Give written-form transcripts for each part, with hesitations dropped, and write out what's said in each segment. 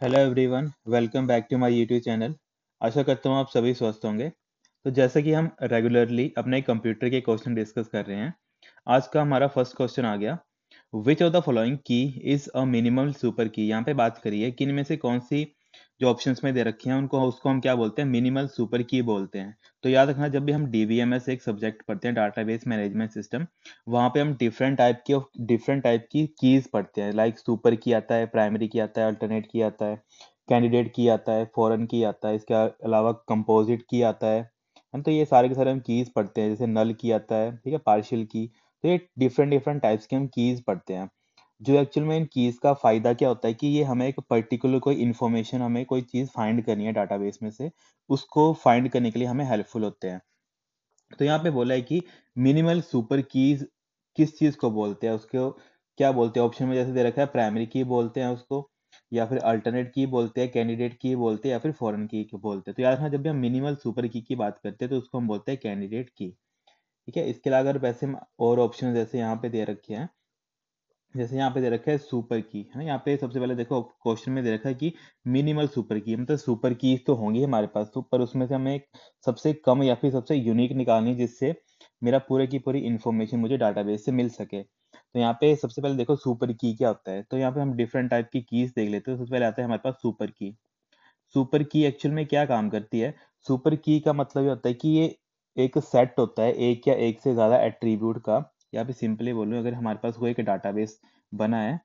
Hello everyone, welcome back to my YouTube channel. आशा करता हूँ आप सभी स्वस्थ होंगे। तो जैसा कि हम रेगुलरली अपने कंप्यूटर के क्वेश्चन डिस्कस कर रहे हैं, आज का हमारा फर्स्ट क्वेश्चन आ गया। विच ऑफ द फॉलोइंग की इज अ मिनिमल सुपर की। यहाँ पे बात करिए कि इनमें से कौन सी जो ऑप्शंस में दे रखी हैं उनको उसको हम क्या बोलते हैं, मिनिमल सुपर की बोलते हैं। तो याद रखना, जब भी हम डीबीएमएस एक सब्जेक्ट पढ़ते हैं, डाटाबेस मैनेजमेंट सिस्टम, वहाँ पे हम डिफरेंट टाइप की कीज पढ़ते हैं। लाइक सुपर की आता है, प्राइमरी की आता है, अल्टरनेट की आता है, कैंडिडेट की आता है, फॉरेन की आता है, इसके अलावा कंपोजिट की आता है। हम तो ये सारे के सारे हम कीज पढ़ते हैं, जैसे नल की आता है, ठीक है, पार्शियल की। तो ये डिफरेंट डिफरेंट टाइप्स के हम कीज पढ़ते हैं। जो एक्चुअल में इन कीज का फायदा क्या होता है कि ये हमें एक पर्टिकुलर कोई इन्फॉर्मेशन, हमें कोई चीज फाइंड करनी है डाटाबेस में से, उसको फाइंड करने के लिए हमें हेल्पफुल होते हैं। तो यहाँ पे बोला है कि मिनिमल सुपर कीज किस चीज को बोलते हैं, उसको क्या बोलते हैं। ऑप्शन में जैसे दे रखा है, प्राइमरी की बोलते हैं उसको, या फिर अल्टरनेट की बोलते हैं, कैंडिडेट की बोलते हैं, या फिर फॉरेन की बोलते हैं। तो याद रखना, जब भी हम मिनिमल सुपर की बात करते हैं तो उसको हम बोलते हैं कैंडिडेट की। ठीक है, इसके अलावा अगर वैसे हम और ऑप्शन जैसे यहाँ पे दे रखे हैं, जैसे यहाँ पे दे रखा है सुपर की, है ना। यहाँ पे सबसे पहले देखो, क्वेश्चन में दे रखा है कि मिनिमल सुपर की, मतलब सुपर की तो होंगी हमारे पास तो, पर उसमें से हमें एक सबसे कम या फिर सबसे यूनिक निकालनी है, जिससे मेरा पूरे की पूरी इंफॉर्मेशन मुझे डाटाबेस से मिल सके। तो यहाँ पे सबसे पहले देखो सुपर की क्या होता है। तो यहाँ पे हम डिफरेंट टाइप की कीज देख लेते हैं। सबसे पहले आता है हमारे पास सुपर की। सुपर की एक्चुअल में क्या काम करती है। सुपर की का मतलब ये होता है कि ये एक सेट होता है एक या एक से ज्यादा एट्रीब्यूट का। या फिर सिंपली बोलूं, अगर हमारे पास कोई एक डाटाबेस बना है,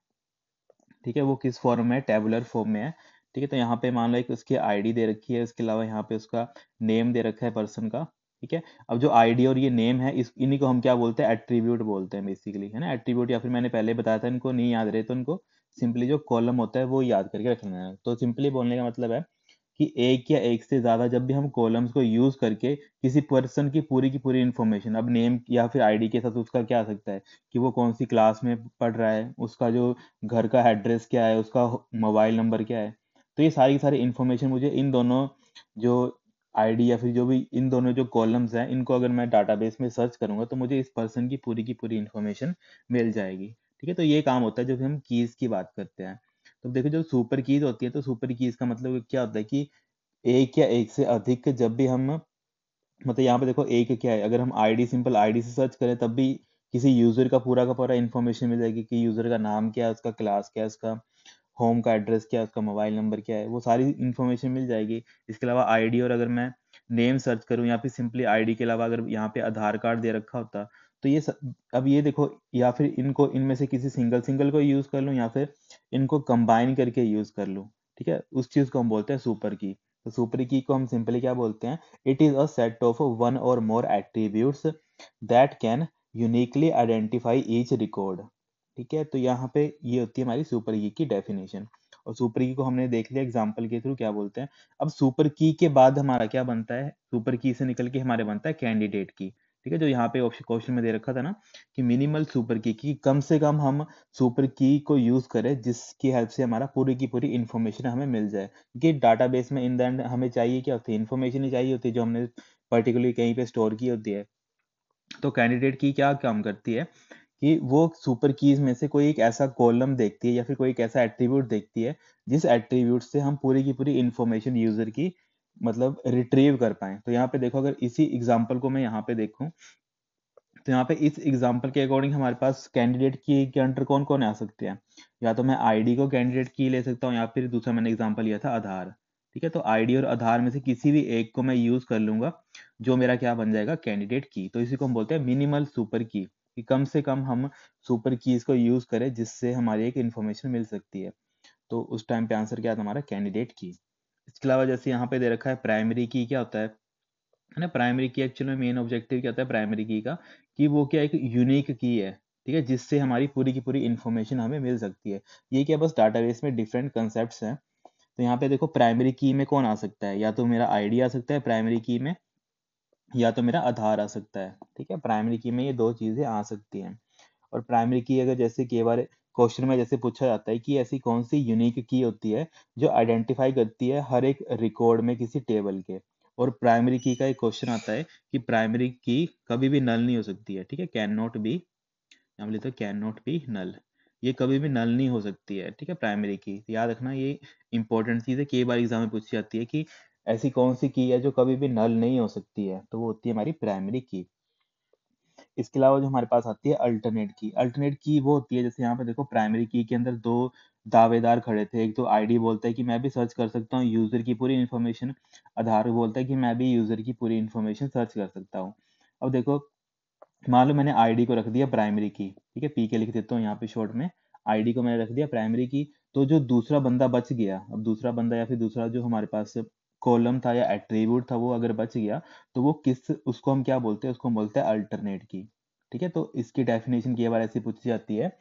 ठीक है, वो किस फॉर्म में है, टेबुलर फॉर्म में है। ठीक है, तो यहाँ पे मान लो एक उसकी आईडी दे रखी है, उसके अलावा यहाँ पे उसका नेम दे रखा है पर्सन का। ठीक है, अब जो आईडी और ये नेम है, इस इन्हीं को हम क्या बोलते हैं, एट्रीब्यूट बोलते हैं बेसिकली, है ना। एट्रीब्यूट, या फिर मैंने पहले बताया था, इनको नहीं याद रहे तो इनको सिंपली जो कॉलम होता है वो याद करके रखना है। तो सिंपली बोलने का मतलब है कि एक या एक से ज्यादा, जब भी हम कॉलम्स को यूज करके किसी पर्सन की पूरी इंफॉर्मेशन, अब नेम या फिर आईडी के साथ उसका क्या आ सकता है कि वो कौन सी क्लास में पढ़ रहा है, उसका जो घर का एड्रेस क्या है, उसका मोबाइल नंबर क्या है। तो ये सारी की सारी इंफॉर्मेशन मुझे इन दोनों जो आईडी या फिर जो भी इन दोनों जो कॉलम्स हैं, इनको अगर मैं डाटाबेस में सर्च करूंगा तो मुझे इस पर्सन की पूरी इंफॉर्मेशन मिल जाएगी। ठीक है, तो ये काम होता है जब हम कीज की बात करते हैं। तो देखो, जो सुपर कीज होती है, तो सुपर कीज का मतलब क्या होता है कि एक या एक से अधिक, जब भी हम, मतलब यहाँ पे देखो एक क्या है, अगर हम आईडी, सिंपल आईडी से सर्च करें तब भी किसी यूजर का पूरा इंफॉर्मेशन मिल जाएगी कि यूजर का नाम क्या है, उसका क्लास क्या है, उसका होम का एड्रेस क्या है, उसका मोबाइल नंबर क्या है, वो सारी इंफॉर्मेशन मिल जाएगी। इसके अलावा आईडी, और अगर मैं नेम सर्च करूँ, या फिर सिंपली आईडी के अलावा अगर यहाँ पे आधार कार्ड दे रखा होता, तो अब ये देखो, या फिर इनको इनमें से किसी सिंगल सिंगल को यूज कर लूँ, या फिर इनको कंबाइन करके यूज कर लूँ। ठीक है, उस चीज को हम बोलते हैं सुपर की। तो सुपर की को हम सिंपली क्या बोलते हैं, it is a set of one or more attributes that can uniquely identify each record. ठीक है, तो यहाँ पे ये होती है हमारी सुपर की डेफिनेशन। और सुपर की को हमने देख लिया एग्जांपल के थ्रू क्या बोलते हैं। अब सुपर की के बाद हमारा क्या बनता है, सुपर की से निकल के हमारे बनता है कैंडिडेट की। ठीक है, जो यहाँ पे क्वेश्चन में दे रखा था ना, कि मिनिमल सुपर की कम से कम हम सुपर की को यूज करें जिसकी हेल्प से हमारा पूरी की पूरी इंफॉर्मेशन हमें मिल जाए। क्योंकि डाटाबेस में इन द एंड हमें चाहिए क्या होती है, इंफॉर्मेशन ही चाहिए होती है जो हमने पर्टिकुलरली कहीं पे स्टोर की होती है। तो कैंडिडेट की क्या काम करती है कि वो सुपर कीज में से कोई एक ऐसा कॉलम देखती है, या फिर कोई एक ऐसा एट्रीब्यूट देखती है जिस एट्रीब्यूट से हम पूरी की पूरी इंफॉर्मेशन यूजर की, मतलब रिट्रीव कर पाए। तो यहाँ पे देखो, अगर इसी एग्जांपल को मैं यहाँ पे देखूं, तो यहाँ पे इस एग्जांपल के अकॉर्डिंग हमारे पास कैंडिडेट की के अंडर कौन कौन आ सकते हैं। या तो मैं आईडी को कैंडिडेट की ले सकता हूँ, या फिर दूसरा मैंने एग्जांपल लिया था आधार। ठीक है, तो आईडी और आधार में से किसी भी एक को मैं यूज कर लूंगा, जो मेरा क्या बन जाएगा, कैंडिडेट की। तो इसी को हम बोलते हैं मिनिमल सुपर की, कि कम से कम हम सुपर कीज को यूज करें जिससे हमारी एक इंफॉर्मेशन मिल सकती है। तो उस टाइम पे आंसर क्या था हमारा, कैंडिडेट की। इसके अलावा जैसे यहाँ पे दे रखा है प्राइमरी की, क्या होता है ना। प्राइमरी की एक्चुअल में मेन ऑब्जेक्टिव क्या होता है प्राइमरी की का, कि वो क्या एक यूनिक की है। ठीक है, जिससे हमारी पूरी की पूरी इंफॉर्मेशन हमें मिल सकती है। ये क्या, बस डाटाबेस में डिफरेंट कंसेप्ट्स हैं। तो यहाँ पे देखो, प्राइमरी की में कौन आ सकता है, या तो मेरा आईडी आ सकता है प्राइमरी की में, या तो मेरा आधार आ सकता है। ठीक है, प्राइमरी की में ये दो चीजें आ सकती हैं। और प्राइमरी की अगर जैसे कई बार क्वेश्चन में जैसे पूछा जाता है कि ऐसी कौन सी यूनिक की होती है जो आइडेंटिफाई करती है हर एक रिकॉर्ड में किसी टेबल के। और प्राइमरी की का एक क्वेश्चन आता है कि प्राइमरी की कभी भी नल नहीं हो सकती है। ठीक है, कैन नॉट बी, हम लिखते हैं कैन नॉट बी नल। ये कभी भी नल नहीं हो सकती है, ठीक है, प्राइमरी की। तो याद रखना ये इंपॉर्टेंट चीज़ है, कई बार एग्जाम में पूछी जाती है कि ऐसी कौन सी की है जो कभी भी नल नहीं हो सकती है, तो वो होती है हमारी प्राइमरी की। इसके अलावा जो हमारे पास आती है अल्टरनेट की। अल्टरनेट की वो होती है, जैसे यहाँ पे देखो प्राइमरी की के अंदर दो दावेदार खड़े थे। एक तो आईडी बोलता है कि मैं भी सर्च कर सकता हूँ यूजर की पूरी इन्फॉर्मेशन, आधार बोलता है कि मैं भी यूजर की पूरी इन्फॉर्मेशन सर्च कर सकता हूँ। अब देखो, मान लो मैंने आईडी को रख दिया प्राइमरी की, ठीक है, पी के लिख देता हूँ यहाँ पे शॉर्ट में। आईडी को मैंने रख दिया प्राइमरी की, तो जो दूसरा बंदा बच गया, अब दूसरा बंदा या फिर दूसरा जो हमारे पास कॉलम था या एट्रीब्यूट था वो अगर बच गया, तो वो किस, उसको हम क्या बोलते हैं, उसको हम बोलते हैं अल्टरनेट की। ठीक है, तो इसकी डेफिनेशन की बार ऐसी पूछी जाती है,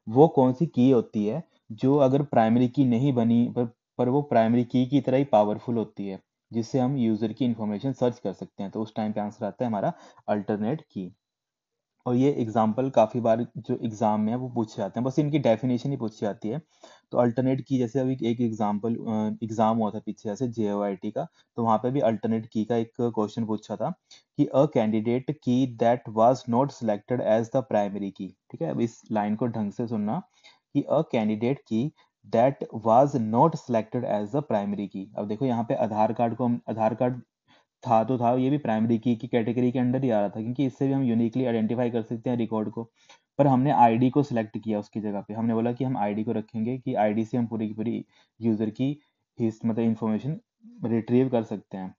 वो कौन सी की होती है जो अगर प्राइमरी की नहीं बनी पर वो प्राइमरी की तरह ही पावरफुल होती है, जिससे हम यूजर की इंफॉर्मेशन सर्च कर सकते हैं। तो उस टाइम पे आंसर आता है हमारा अल्टरनेट की। और ये एग्जाम्पल काफी बार जो एग्जाम में है वो पूछे जाते हैं, बस इनकी डेफिनेशन ही पूछी जाती है। तो अल्टरनेट की, जैसे अभी एक एग्जाम्पल एग्जाम हुआ था पीछे जैसे JOIT का, तो वहां पे भी अल्टरनेट की का एक क्वेश्चन पूछा था कि a candidate key that was not selected as the primary key. ठीक है, अब इस लाइन को ढंग से सुनना कि a candidate key that was not selected as the primary key. अब देखो यहाँ पे आधार कार्ड को हम, आधार कार्ड था तो था, ये भी प्राइमरी की कैटेगरी के अंडर ही आ रहा था, क्योंकि इससे भी हम यूनिकली आइडेंटिफाई कर सकते हैं रिकॉर्ड को। पर हमने आईडी को सिलेक्ट किया उसकी जगह पे, हमने बोला कि हम आईडी को रखेंगे कि आईडी से हम पूरी की पूरी यूजर की मतलब इंफॉर्मेशन रिट्रीव कर सकते हैं।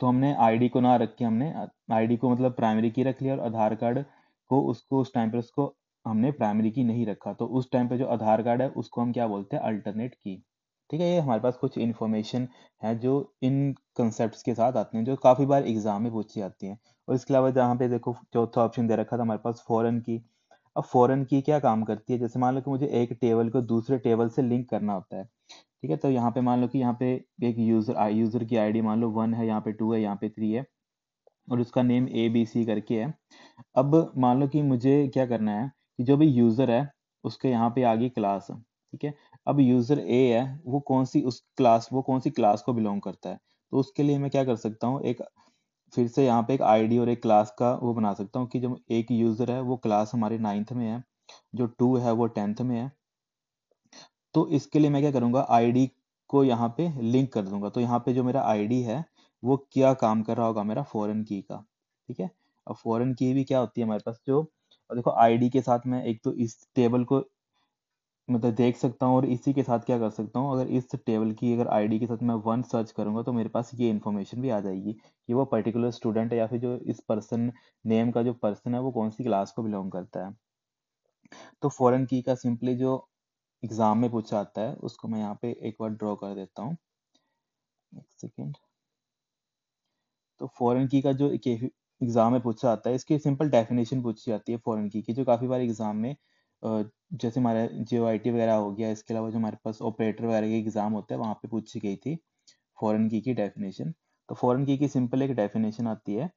तो हमने आईडी को ना रख के हमने आईडी को मतलब प्राइमरी की रख लिया, और आधार कार्ड को उसको उस टाइम पे उसको हमने प्राइमरी की नहीं रखा, तो उस टाइम पे जो आधार कार्ड है उसको हम क्या बोलते हैं, अल्टरनेट की। ठीक है, ये हमारे पास कुछ इन्फॉर्मेशन है जो इन कंसेप्ट के साथ आते हैं, जो काफी बार एग्जाम में पूछी जाती हैं। और इसके अलावा जहाँ पे देखो चौथा ऑप्शन दे रखा था हमारे पास फॉरेन की। अब फॉरेन की क्या काम करती है, जैसे मान लो कि मुझे एक टेबल को दूसरे टेबल से लिंक करना होता है। ठीक है, तो यहाँ पे मान लो कि यहाँ पे एक यूजर की आईडी मान लो 1 है, यहाँ पे 2 है, यहाँ पे 3 है, और उसका नेम ABC करके है। अब मान लो कि मुझे क्या करना है कि जो भी यूजर है उसके यहाँ पे आ गई क्लास। ठीक है, अब यूजर A है, वो कौन सी उस क्लास, वो कौन सी क्लास को बिलोंग करता है। तो उसके लिए मैं क्या कर सकता हूँ, एक फिर से यहाँ पे एक आईडी और एक क्लास का वो बना सकता हूँ कि जो एक यूजर है वो क्लास हमारे 9th में है, जो 2 है वो 10th में है। तो इसके लिए मैं क्या करूंगा, आईडी को यहाँ पे लिंक कर दूंगा। तो यहाँ पे जो मेरा आईडी है वो क्या काम कर रहा होगा, मेरा फॉरेन की का। ठीक है, अब फॉरेन की भी क्या होती है हमारे पास जो, और देखो आईडी के साथ मैं एक तो इस टेबल को मतलब देख सकता हूँ, और इसी के साथ क्या कर सकता हूँ, अगर इस टेबल की अगर आईडी के साथ मैं 1 सर्च करूंगा तो मेरे पास ये इन्फॉर्मेशन भी आ जाएगी कि वो पर्टिकुलर स्टूडेंट है, या फिर जो इस पर्सन नेम का जो पर्सन है वो कौन सी क्लास को बिलोंग करता है। तो फॉरेन की का सिंपली जो एग्जाम में पूछा आता है उसको मैं यहाँ पे एक बार ड्रॉ कर देता हूँ, एक सेकेंड। तो फॉरेन की का जो एग्जाम में पूछा आता है, इसकी सिंपल डेफिनेशन पूछी जाती है फॉरेन की जो काफी बार एग्जाम में जैसे हमारा JOIT वगैरह हो गया, इसके अलावा जो हमारे पास ऑपरेटर वगैरह के एग्जाम होते हैं वहां पे पूछी गई थी फॉरेन की डेफिनेशन। तो फॉरेन की सिंपल एक डेफिनेशन आती है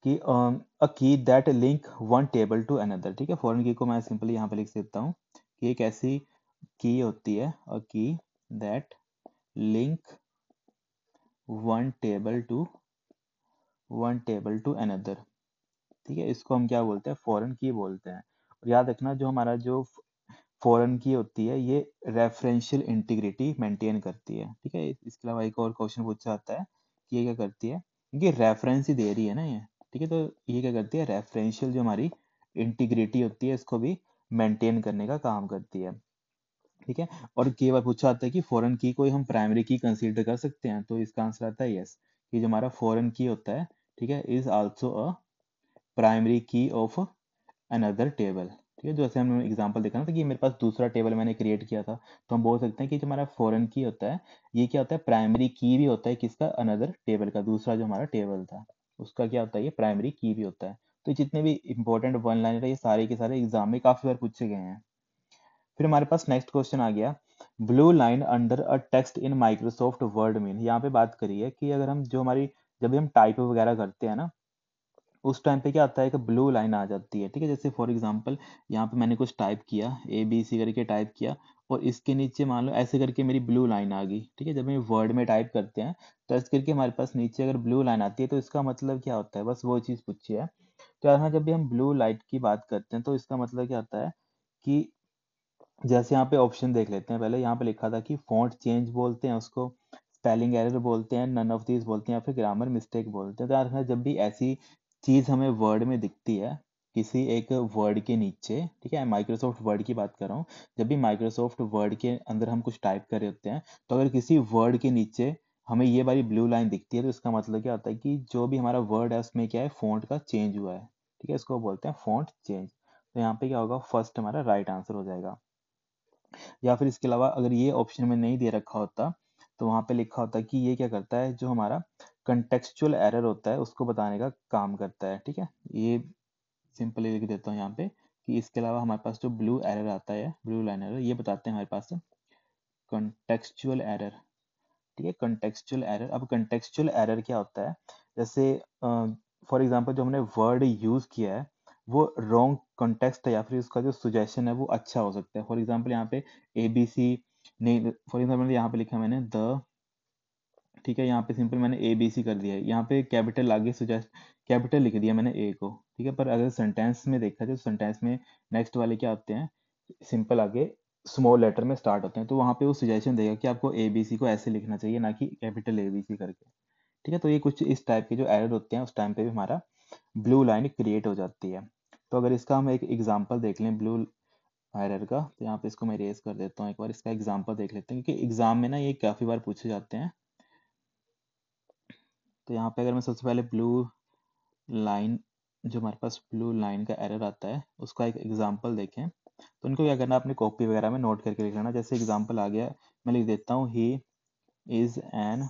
कि a key that link one table to another. ठीक है, फॉरेन की को मैं सिंपली यहाँ पे लिख देता हूँ कि एक ऐसी की होती है, a key that link one table to another. ठीक है, इसको हम क्या बोलते हैं, फॉरेन की बोलते हैं। और याद रखना जो हमारा जो फॉरेन की होती है ये रेफरेंशियल इंटीग्रिटी मेंटेन करती है। ठीक है, इसके अलावा एक और क्वेश्चन पूछा जाता है कि ये क्या करती है, क्योंकि रेफरेंस ही दे रही है ना ये। ठीक है, तो ये क्या करती है, रेफरेंशियल जो हमारी इंटीग्रिटी होती है इसको भी मेंटेन करने का काम करती है। ठीक है, और कई बार पूछा जाता है कि फॉरेन की को हम प्राइमरी की कंसीडर कर सकते हैं, तो इसका आंसर आता है यस, कि जो हमारा फॉरेन की होता है, ठीक है, इज आल्सो अ प्राइमरी की ऑफ अनदर टेबल। ठीक है, जैसे हमने एग्जांपल देखा ना था कि मेरे पास दूसरा टेबल मैंने क्रिएट किया था, तो हम बोल सकते हैं कि जो हमारा फॉरेन की होता है ये क्या होता है, प्राइमरी की भी होता है किसका, अनदर टेबल का। दूसरा जो हमारा टेबल था उसका क्या होता है, ये प्राइमरी की भी होता है। तो जितने भी इंपॉर्टेंट वन लाइनर है ये सारे के सारे एग्जाम में काफी बार पूछे गए हैं। फिर हमारे पास नेक्स्ट क्वेश्चन आ गया, blue line under a text in Microsoft word mean. यहाँ पे बात करी है कि अगर हम जो हमारी, जब भी हम टाइप वगैरह करते हैं ना उस टाइम पे क्या आता है कि ब्लू लाइन आ जाती है। ठीक है, जैसे फॉर एग्जांपल यहाँ पे मैंने कुछ टाइप किया, ABC करके टाइप किया, और इसके नीचे मान लो ऐसे करके मेरी ब्लू लाइन आ गई। ठीक है, जब हम वर्ड में टाइप करते हैं तो ऐसे करके हमारे पास नीचे अगर ब्लू लाइन आती है तो इसका मतलब क्या होता है, बस वो चीज़ पूछी है। तो यहाँ जब भी हम ब्लू लाइट की बात करते हैं तो इसका मतलब क्या होता है कि जैसे यहाँ पे ऑप्शन देख लेते हैं पहले। यहाँ पे लिखा था कि फॉन्ट चेंज बोलते हैं उसको, स्पेलिंग एरर बोलते हैं, नन ऑफ दीज बोलते हैं, या फिर ग्रामर मिस्टेक बोलते हैं। तो यार जब भी ऐसी चीज़ हमें वर्ड में दिखती है, किसी एक वर्ड के नीचे, ठीक है, माइक्रोसॉफ्ट वर्ड की बात कर रहा हूँ, जब भी माइक्रोसॉफ्ट वर्ड के अंदर हम कुछ टाइप कर रहे होते हैं, तो अगर किसी वर्ड के नीचे हमें ये वाली ब्लू लाइन दिखती है, तो इसका मतलब क्या होता है कि जो भी हमारा वर्ड है उसमें क्या है, फॉन्ट का चेंज हुआ है। ठीक है, इसको बोलते हैं फॉन्ट चेंज। तो यहाँ पे क्या होगा, फर्स्ट हमारा राइट आंसर हो जाएगा। या फिर इसके अलावा अगर ये ऑप्शन में नहीं दे रखा होता, तो वहां पे लिखा होता कि ये क्या करता है, जो हमारा कंटेक्चुअल एरर होता है उसको बताने का काम करता है। ठीक है, ये सिंपली लिख देता हूँ यहाँ पे कि इसके अलावा हमारे पास जो ब्लू एरर आता है, ब्लू लाइन एरर, ये बताते हैं हमारे पास कंटेक्चुअल एरर। ठीक है, कंटेक्चुअल एरर। अब कंटेक्चुअल एरर क्या होता है, जैसे फॉर एग्जांपल जो हमने वर्ड यूज किया है वो रॉन्ग कॉन्टेक्स्ट है, या फिर उसका जो सुजेशन है वो अच्छा हो सकता है। फॉर एग्जांपल यहाँ पे ए बी सी नहीं, फॉर एग्जांपल यहाँ पे लिखा मैंने द, ठीक है, यहाँ पे सिंपल मैंने ए बी सी कर दिया है, यहाँ पे कैपिटल आगे सुजेस्ट कैपिटल लिख दिया मैंने ए को। ठीक है, पर अगर सेंटेंस में देखा जाए तो सेंटेंस में नेक्स्ट वाले क्या होते हैं, सिंपल आगे स्मॉल लेटर में स्टार्ट होते हैं, तो वहाँ पे वो सजेशन देगा कि आपको ए बी सी को ऐसे लिखना चाहिए, ना कि कैपिटल ए बी सी करके। ठीक है, तो ये कुछ इस टाइप के जो एरर होते हैं उस टाइम पे भी हमारा ब्लू लाइन क्रिएट हो जाती है। तो अगर इसका हम एक एग्जांपल देख लें ब्लू एरर का, तो यहाँ पे इसको मैं रेज कर देता हूँ, एक बार इसका एग्जांपल देख लेते हैं, क्योंकि एग्जाम में ना ये काफी बार पूछे जाते हैं। तो यहाँ पे अगर मैं सबसे पहले ब्लू लाइन, जो हमारे पास ब्लू लाइन का एरर आता है उसका एक एग्जांपल देखें, तो उनको क्या करना है, अपनी कॉपी वगैरह में नोट करके लिख लेना। जैसे एग्जांपल आ गया, मैं लिख देता हूँ he is an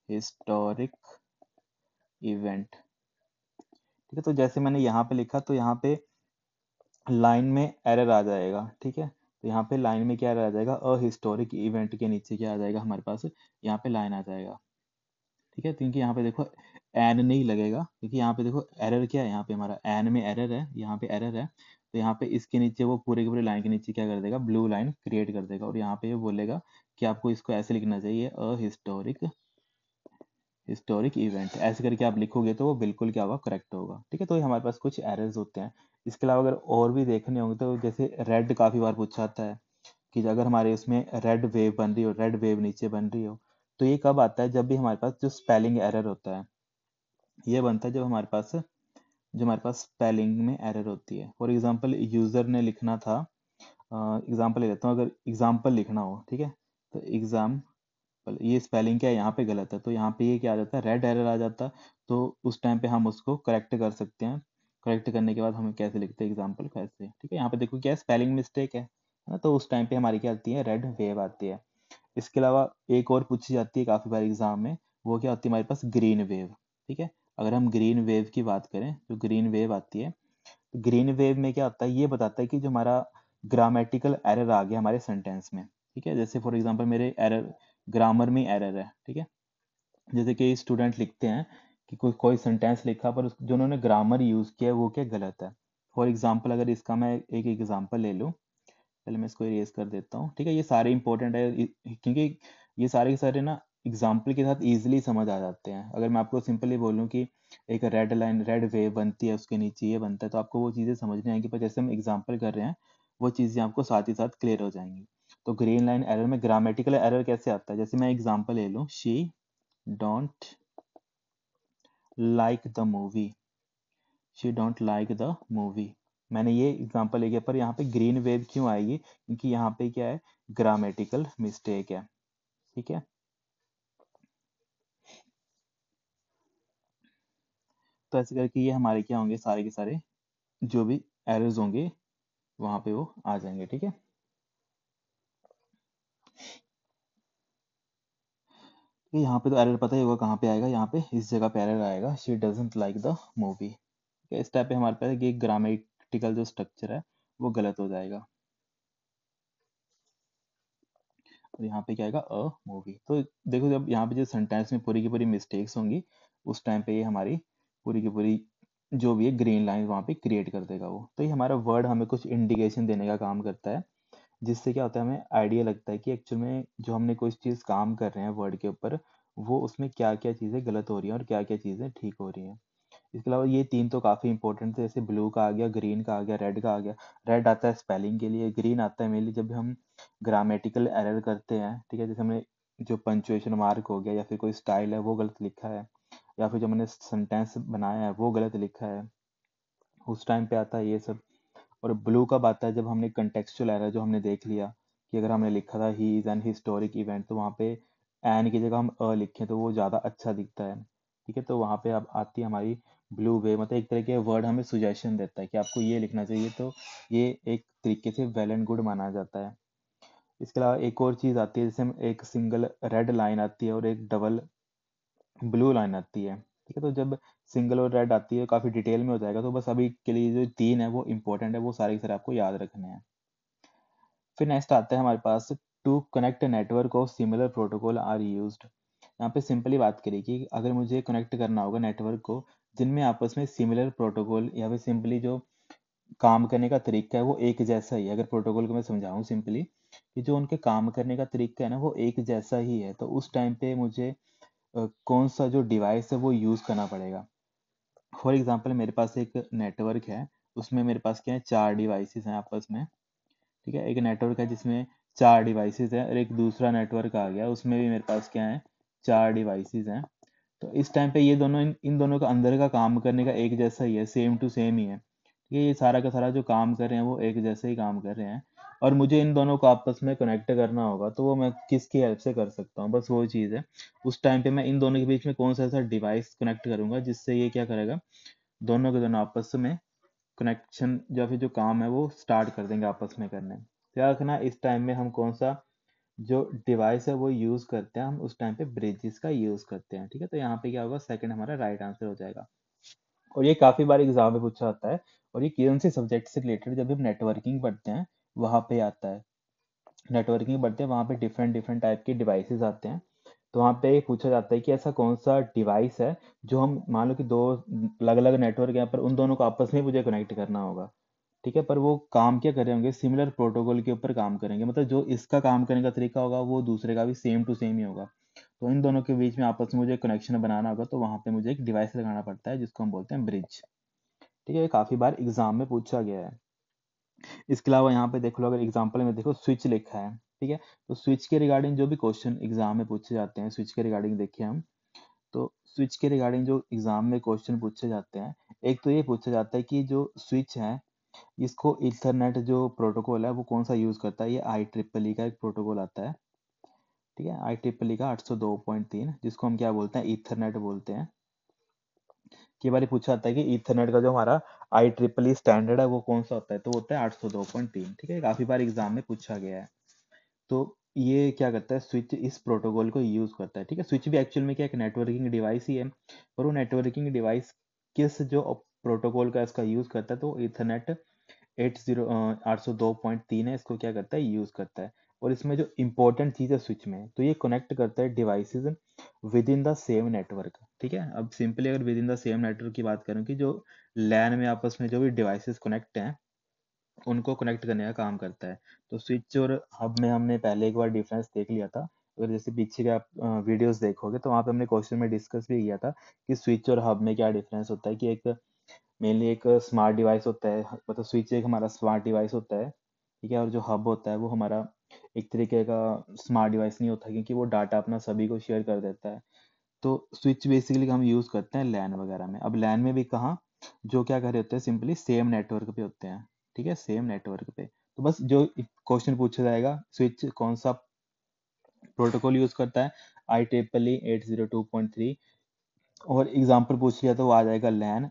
historic event. ठीक है, तो जैसे मैंने यहाँ पे लिखा तो यहाँ पे लाइन में एरर आ जाएगा। ठीक है, तो यहाँ पे लाइन में क्या एरर आ जाएगा, अ हिस्टोरिक इवेंट के नीचे क्या आ जाएगा हमारे पास, यहाँ पे लाइन आ जाएगा। ठीक है, क्योंकि यहाँ पे देखो एन नहीं लगेगा, क्योंकि यहाँ पे देखो एरर क्या है, यहाँ पे हमारा एन में एरर है, यहाँ पे एरर है, तो यहाँ पे इसके नीचे वो पूरे के पूरे लाइन के नीचे क्या कर देगा, ब्लू लाइन क्रिएट कर देगा, और यहाँ पे ये बोलेगा कि आपको इसको ऐसे लिखना चाहिए, अ हिस्टोरिक इवेंट, ऐसे करके आप लिखोगे तो वो बिल्कुल क्या होगा, करेक्ट होगा। ठीक है, तो ये हमारे पास कुछ एरर्स होते हैं। इसके अलावा अगर और भी देखने होंगे तो जैसे रेड काफी बार पूछा जाता है, कि अगर हमारे उसमें रेड वेव बन रही हो, रेड वेव नीचे बन रही हो, तो ये कब आता है, जब भी हमारे पास जो स्पेलिंग एरर होता है, ये बनता है जब हमारे पास स्पेलिंग में एरर होती है। फॉर एग्जांपल यूजर ने लिखना था, एग्जांपल ले लेता हूँ, अगर एग्जांपल लिखना हो, ठीक है, तो एग्जाम्पल, ये स्पेलिंग क्या है यहाँ पे गलत है, तो यहाँ पे ये क्या आ जाता है, रेड एरर आ जाता है। तो उस टाइम पे हम उसको करेक्ट कर सकते हैं। करेक्ट करने के बाद हम कैसे लिखते हैं एग्जाम्पल कैसे, ठीक है, यहाँ पे देखो क्या स्पेलिंग मिस्टेक है ना, तो उस टाइम पे हमारी क्या आती है, रेड वेव आती है। इसके अलावा एक और पूछी जाती है काफी बार एग्जाम में, वो क्या होती है हमारे पास, ग्रीन वेव। ठीक है, अगर हम ग्रीन वेव की बात करें, जो ग्रीन वेव आती है, तो ग्रीन वेव में क्या होता है, ये बताता है कि जो हमारा ग्रामेटिकल एरर आ गया हमारे सेंटेंस में। ठीक है, जैसे फॉर एग्जांपल मेरे एरर, ग्रामर में एरर है। ठीक है, जैसे कि स्टूडेंट लिखते हैं कि कोई कोई सेंटेंस लिखा, पर जो उन्होंने ग्रामर यूज किया है वो क्या गलत है। फॉर एग्जांपल अगर इसका मैं एक एग्जांपल ले लूँ, पहले मैं इसको इरेज कर देता हूँ। ठीक है, ये सारे इंपॉर्टेंट है, क्योंकि ये सारे के सारे ना एग्जाम्पल के साथ इजीली समझ आ जाते हैं। अगर मैं आपको सिंपली बोलूँ कि एक रेड लाइन, रेड वेव बनती है, उसके नीचे ये बनता है, तो आपको वो चीज़ें समझ नहीं आएंगी, पर जैसे हम एग्जाम्पल कर रहे हैं वो चीज़ें आपको साथ ही साथ क्लियर हो जाएंगी। तो ग्रीन लाइन एरर में ग्रामेटिकल एरर कैसे आता है, जैसे मैं एग्जाम्पल ले लूँ, she don't like the movie, she don't like the movie, मैंने ये एग्जांपल लिया, पर यहाँ पे ग्रीन वेव क्यों आएगी, क्योंकि यहाँ पे क्या है, ग्रामेटिकल मिस्टेक है। ठीक है, तो ऐसे करके ये हमारे क्या होंगे, सारे के सारे जो भी एरर्स होंगे वहां पे वो आ जाएंगे। ठीक है, तो यहाँ पे तो एरर पता ही होगा कहाँ पे आएगा, यहाँ पे इस जगह पे एरर आएगा, she doesn't like the movie. इस टाइप पे हमारे पास ये ग्रामेटिकल जो स्ट्रक्चर है वो गलत हो जाएगा, और यहाँ पे क्या आएगा, अ मूवी। तो देखो जब यहाँ पे जो सेंटेंस में पूरी की पूरी मिस्टेक्स होंगी, उस टाइम पे ये हमारी पूरी की पूरी जो भी है ग्रीन लाइन वहाँ पे क्रिएट कर देगा वो। तो ये हमारा वर्ड हमें कुछ इंडिकेशन देने का काम करता है, जिससे क्या होता है, हमें आइडिया लगता है कि एक्चुअल में जो हमने कोई चीज़ काम कर रहे हैं वर्ड के ऊपर, वो उसमें क्या क्या चीज़ें गलत हो रही हैं और क्या क्या चीज़ें ठीक हो रही हैं। इसके अलावा ये तीन तो काफ़ी इंपॉर्टेंट थे, जैसे ब्लू का आ गया, ग्रीन का आ गया, रेड का आ गया। रेड आता है स्पेलिंग के लिए, ग्रीन आता है मेनली जब हम ग्रामेटिकल एरर करते हैं, ठीक है, जैसे हमने जो पंचुएशन मार्क हो गया या फिर कोई स्टाइल है वो गलत लिखा है, या फिर जो मैंने सेंटेंस बनाया है वो गलत लिखा है, उस टाइम पे आता है ये सब। और ब्लू कब आता है, जब हमने कंटेक्चुअल एरर जो हमने देख लिया कि अगर हमने लिखा था he is an historic event, तो वहाँ पे एन की जगह हम लिखें तो वो ज़्यादा अच्छा दिखता है, ठीक है, तो वहाँ पे अब आती है हमारी ब्लू वे, मतलब एक तरह के वर्ड हमें सुजेशन देता है कि आपको ये लिखना चाहिए, तो ये एक तरीके से वेल एंड गुड माना जाता है। इसके अलावा एक और चीज़ आती है, जैसे हम एक सिंगल रेड लाइन आती है और एक डबल ब्लू लाइन आती है, ठीक है, तो जब सिंगल और रेड आती है काफ़ी डिटेल में हो जाएगा, तो बस अभी के लिए जो तीन है वो इंपॉर्टेंट है, वो सारे के सारे आपको याद रखने हैं। फिर नेक्स्ट आता है हमारे पास, to connect network of similar protocol are used. यहाँ पे सिंपली बात करें कि अगर मुझे कनेक्ट करना होगा नेटवर्क को जिनमें आपस में सिमिलर प्रोटोकॉल या फिर सिंपली जो काम करने का तरीका है वो एक जैसा ही है, अगर प्रोटोकॉल को मैं समझाऊं सिंपली कि जो उनके काम करने का तरीका है ना वो एक जैसा ही है, तो उस टाइम पे मुझे कौन सा जो डिवाइस है वो यूज़ करना पड़ेगा। फॉर एग्जांपल मेरे पास एक नेटवर्क है, उसमें मेरे पास क्या है, चार डिवाइसेस हैं आपस में, ठीक है, एक नेटवर्क है जिसमें चार डिवाइसेस हैं और एक दूसरा नेटवर्क आ गया उसमें भी मेरे पास क्या है, चार डिवाइसेस हैं। तो इस टाइम पे ये दोनों इन दोनों का अंदर का काम करने का एक जैसा ही है, सेम टू सेम ही है, ये सारा का सारा जो काम कर रहे हैं वो एक जैसे ही काम कर रहे हैं। और मुझे इन दोनों को आपस में कनेक्ट करना होगा तो वो मैं किसकी हेल्प से कर सकता हूँ, बस वो चीज़ है। उस टाइम पे मैं इन दोनों के बीच में कौन सा ऐसा डिवाइस कनेक्ट करूंगा जिससे ये क्या करेगा, दोनों के दोनों आपस में कनेक्शन या फिर जो काम है वो स्टार्ट कर देंगे आपस में करने। तो याद रखना इस टाइम में हम कौन सा जो डिवाइस है वो यूज करते हैं, हम उस टाइम पे ब्रिजेस का यूज करते हैं, ठीक है, तो यहाँ पे क्या होगा, सेकंड हमारा राइट आंसर हो जाएगा। और ये काफी बार एग्जाम में पूछा जाता है, और ये कौन से सब्जेक्ट से रिलेटेड, जब हम नेटवर्किंग पढ़ते हैं वहां पे आता है। नेटवर्किंग पढ़ते हैं वहाँ पे डिफरेंट डिफरेंट टाइप के डिवाइसेस आते हैं, तो वहाँ पे पूछा जाता है कि ऐसा कौन सा डिवाइस है जो हम मान लो कि दो अलग अलग नेटवर्क यहाँ पर उन दोनों को आपस में मुझे कनेक्ट करना होगा, ठीक है, पर वो काम क्या कर रहे होंगे, सिमिलर प्रोटोकॉल के ऊपर काम करेंगे, मतलब जो इसका काम करने का तरीका होगा वो दूसरे का भी सेम टू सेम ही होगा। तो इन दोनों के बीच में आपस में मुझे कनेक्शन बनाना होगा, तो वहाँ पे मुझे एक डिवाइस लगाना पड़ता है जिसको हम बोलते हैं ब्रिज, ठीक है, ये काफी बार एग्जाम में पूछा गया है। इसके अलावा यहाँ पे देख लो, अगर एग्जाम्पल में देखो स्विच लिखा है, ठीक है, तो स्विच के रिगार्डिंग जो भी क्वेश्चन एग्जाम में पूछे जाते हैं, स्विच के रिगार्डिंग देखिए हम, तो स्विच के रिगार्डिंग जो एग्जाम में क्वेश्चन पूछे जाते हैं, एक तो ये पूछा जाता है कि जो स्विच है इसको इथरनेट जो प्रोटोकॉल है वो कौन सा यूज करता है, ये आई ट्रिपल ई का एक प्रोटोकॉल आता है, ठीक है, आई ट्रिपल ई का 802.3, जिसको हम क्या बोलते हैं, ईथरनेट बोलते हैं। कई बार पूछा जाता है कि ईथरनेट का जो हमारा आई ट्रिपल ई स्टैंडर्ड है वो कौन सा होता है, तो वो होता है 802.3, ठीक है, काफी बार एग्जाम में पूछा गया है। तो ये क्या करता है, स्विच इस प्रोटोकॉल को यूज करता है, ठीक है, स्विच भी एक्चुअल में क्या एक नेटवर्किंग डिवाइस ही है, पर वो नेटवर्किंग डिवाइस किस जो प्रोटोकॉल का इसका यूज करता है, तो इथरनेट 802.3 है, इसको क्या करता है, यूज करता है। और इसमें जो इंपॉर्टेंट चीज है स्विच में, तो ये कनेक्ट करता है devices with in the same network, ठीक है। अब सिंपली अगर with in the same network की बात करूं कि जो लैन में आपस में जो भी डिवाइसेस कनेक्ट हैं उनको कनेक्ट करने का काम करता है। तो स्विच और हब में हमने पहले एक बार डिफरेंस देख लिया था, अगर जैसे पीछे के आप वीडियोस देखोगे तो वहाँ पे हमने क्वेश्चन में डिस्कस भी किया था कि स्विच और हब में क्या डिफरेंस होता है, कि एक मेनली एक स्मार्ट डिवाइस होता है, मतलब स्विच एक हमारा स्मार्ट डिवाइस होता है, ठीक है, और जो हब होता है वो हमारा एक तरीके का स्मार्ट डिवाइस नहीं होता, क्योंकि वो डाटा अपना सभी को शेयर कर देता है। तो स्विच बेसिकली हम यूज करते हैं लैन वगैरह में। अब लैन में भी कहाँ, जो क्या कर रहे होते हैं, सिंपली सेम नेटवर्क पे होते हैं, ठीक है, सेम नेटवर्क पे। तो बस जो क्वेश्चन पूछा जाएगा, स्विच कौन सा प्रोटोकॉल यूज करता है, आई ट्रिपल ई 802.3, और एग्जाम्पल पूछ लिया तो वो आ जाएगा लैन,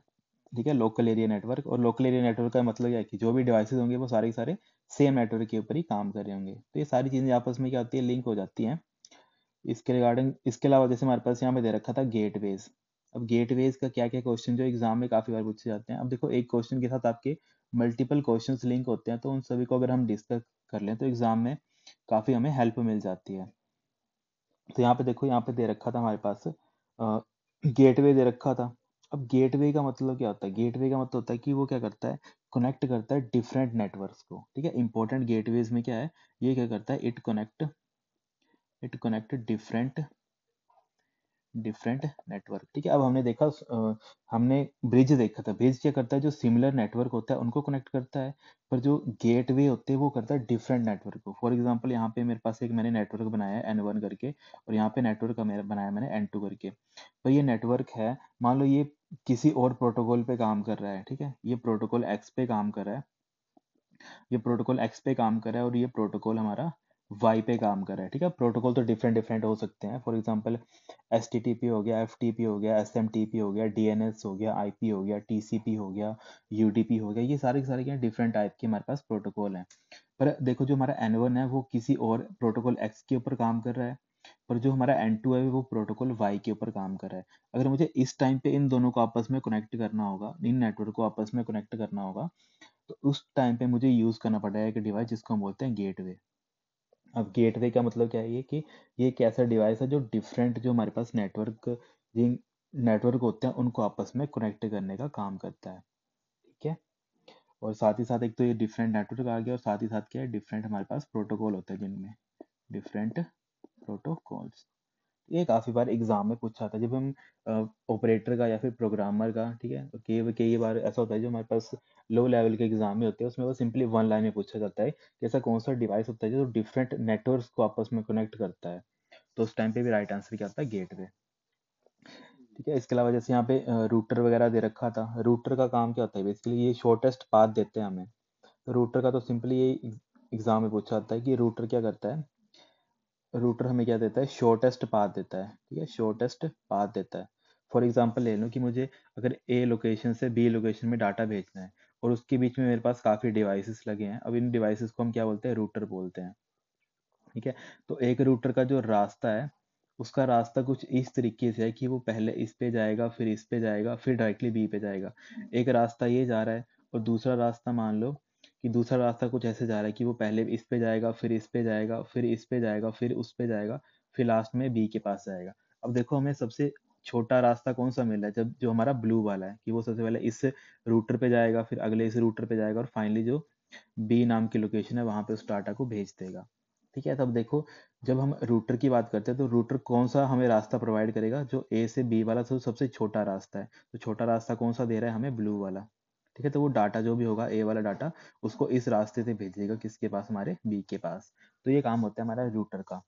ठीक है, लोकल एरिया नेटवर्क। और लोकल एरिया नेटवर्क का मतलब क्या है कि जो भी डिवाइसेस होंगे वो सारे के सारे सेम नेटवर्क के ऊपर ही काम कर रहे होंगे, तो ये सारी चीजें आपस में क्या होती है, लिंक हो जाती हैं। इसके रिगार्डिंग इसके अलावा जैसे हमारे पास यहाँ पे दे रखा था गेटवेज। अब गेटवेज का क्या क्या क्वेश्चन जो एग्जाम में काफी बार पूछे जाते हैं, अब देखो एक क्वेश्चन के साथ आपके मल्टीपल क्वेश्चंस लिंक होते हैं, तो उन सभी को अगर हम डिस्कस कर लें तो एग्जाम में काफी हमें हेल्प मिल जाती है। तो यहाँ पे देखो, यहाँ पे दे रखा था हमारे पास गेटवे दे रखा था। अब गेटवे का मतलब क्या होता है, गेटवे का मतलब होता है कि वो क्या करता है, कनेक्ट करता है डिफरेंट नेटवर्क्स को, ठीक है, इंपॉर्टेंट गेटवेज में क्या है, ये क्या करता है, it connect different different network. ठीक है, अब हमने देखा हमने ब्रिज देखा था। ब्रिज क्या करता है, जो सिमिलर नेटवर्क होता है उनको कनेक्ट करता है, पर जो गेटवे होते हैं वो करता है डिफरेंट नेटवर्क को। फॉर एग्जांपल यहाँ पे मेरे पास एक मैंने नेटवर्क बनाया है N1 करके, और यहाँ पे नेटवर्क का मेरा बनाया मैंने N2 करके। तो ये नेटवर्क है, मान लो ये किसी और प्रोटोकॉल पे काम कर रहा है। ठीक है, ये प्रोटोकॉल एक्स पे काम कर रहा है, ये प्रोटोकॉल एक्स पे काम कर रहा है, और ये प्रोटोकॉल हमारा वाई पे काम कर रहा है। ठीक है, प्रोटोकॉल तो डिफरेंट डिफरेंट हो सकते हैं। फॉर एग्जांपल HTTP हो गया, FTP हो गया, SMTP हो गया, DNS हो गया, IP हो गया, TCP हो गया, UDP हो गया, ये सारे के सारे क्या डिफरेंट टाइप के हमारे पास प्रोटोकॉल हैं। पर देखो जो हमारा N1 है वो किसी और प्रोटोकॉल X के ऊपर काम कर रहा है, पर जो हमारा N2 है वो प्रोटोकॉल Y के ऊपर काम कर रहा है। अगर मुझे इस टाइम पे इन दोनों को आपस में कनेक्ट करना होगा, इन नेटवर्क को आपस में कनेक्ट करना होगा, तो उस टाइम पे मुझे यूज करना पड़ेगा एक डिवाइस जिसको हम बोलते हैं गेटवे। अब गेटवे का मतलब क्या है, ये कि ये एक ऐसा डिवाइस है जो डिफरेंट जो हमारे पास नेटवर्क होते हैं उनको आपस में कनेक्ट करने का काम करता है। ठीक है, और साथ ही साथ एक तो ये डिफरेंट नेटवर्क आ गया, और साथ ही साथ क्या है, डिफरेंट हमारे पास प्रोटोकॉल होते हैं जिनमें डिफरेंट प्रोटोकॉल्स। ये काफी बार एग्जाम में पूछा था, जब हम ऑपरेटर का या फिर प्रोग्रामर का, ठीक है, कई कई बार ऐसा होता है जो हमारे पास लो लेवल के एग्जाम में होते हैं, उसमें वो सिंपली वन लाइन में पूछा जाता है कि ऐसा कौन सा डिवाइस होता है जो डिफरेंट नेटवर्क्स को आपस में कनेक्ट करता है। तो उस टाइम पे भी राइट आंसर क्या आता है, गेटवे। ठीक है, इसके अलावा जैसे यहाँ पे रूटर वगैरह दे रखा था। रूटर का काम क्या होता है, बेसिकली ये शॉर्टेस्ट पाथ देते हैं हमें। तो रूटर का तो सिंपली ये एग्जाम में पूछा जाता है कि रूटर क्या करता है। रूटर हमें क्या देता है, शॉर्टेस्ट पाथ देता है। ठीक है, शॉर्टेस्ट पाथ देता है। फॉर एग्जांपल ले लो कि मुझे अगर ए लोकेशन से बी लोकेशन में डाटा भेजना है, और उसके बीच में मेरे पास काफ़ी डिवाइसेस लगे हैं। अब इन डिवाइसेस को हम क्या बोलते हैं, रूटर बोलते हैं। ठीक है, तो एक रूटर का जो रास्ता है, उसका रास्ता कुछ इस तरीके से है कि वो पहले इस पे जाएगा, फिर इस पे जाएगा, फिर डायरेक्टली बी पे जाएगा। एक रास्ता ये जा रहा है, और दूसरा रास्ता मान लो कि दूसरा रास्ता कुछ ऐसे जा रहा है कि वो पहले इस पे जाएगा, फिर इस पे जाएगा, फिर इस पे जाएगा, फिर उस पे जाएगा, फिर लास्ट में बी के पास जाएगा। अब देखो हमें सबसे छोटा रास्ता कौन सा मिल रहा है, जब जो हमारा ब्लू वाला है, कि वो सबसे पहले इस रूटर पे जाएगा, फिर अगले इस रूटर पे जाएगा, और फाइनली जो बी नाम की लोकेशन है वहां पे उस डाटा को भेज देगा। ठीक है, तब देखो जब हम रूटर की बात करते हैं तो रूटर कौन सा हमें रास्ता प्रोवाइड करेगा, जो ए से बी वाला सबसे छोटा रास्ता है। तो छोटा रास्ता कौन सा दे रहा है हमें, ब्लू वाला। ठीक है, तो वो डाटा जो भी होगा ए वाला डाटा, उसको इस रास्ते से भेजेगा किसके पास, हमारे बी के पास। तो ये काम होता है हमारा रूटर का।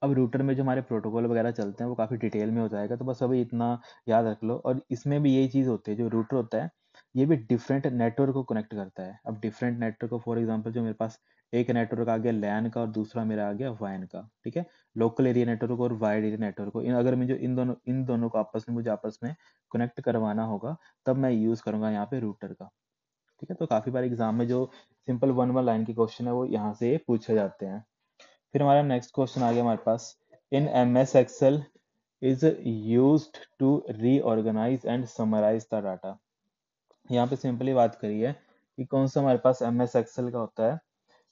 अब रूटर में जो हमारे प्रोटोकॉल वगैरह चलते हैं वो काफ़ी डिटेल में हो जाएगा, तो बस अभी इतना याद रख लो। और इसमें भी यही चीज़ होती है, जो रूटर होता है ये भी डिफरेंट नेटवर्क को कनेक्ट करता है। अब डिफरेंट नेटवर्क को, फॉर एग्जांपल जो मेरे पास एक नेटवर्क आ गया लैन का, और दूसरा मेरा आ गया वाइन का। ठीक है, लोकल एरिया नेटवर्क और वाइड एरिया नेटवर्क को अगर मुझे इन दोनों को आपस में कनेक्ट करवाना होगा, तब मैं यूज़ करूंगा यहाँ पे रूटर का। ठीक है, तो काफ़ी बार एग्जाम में जो सिंपल वन वन लाइन के क्वेश्चन है वो यहाँ से पूछे जाते हैं। फिर हमारा नेक्स्ट क्वेश्चन आ गया हमारे पास, in MS Excel is used to reorganise and summarise the data. यहाँ पे सिंपली बात करी है कि कौन सा हमारे पास MS एक्सेल का होता है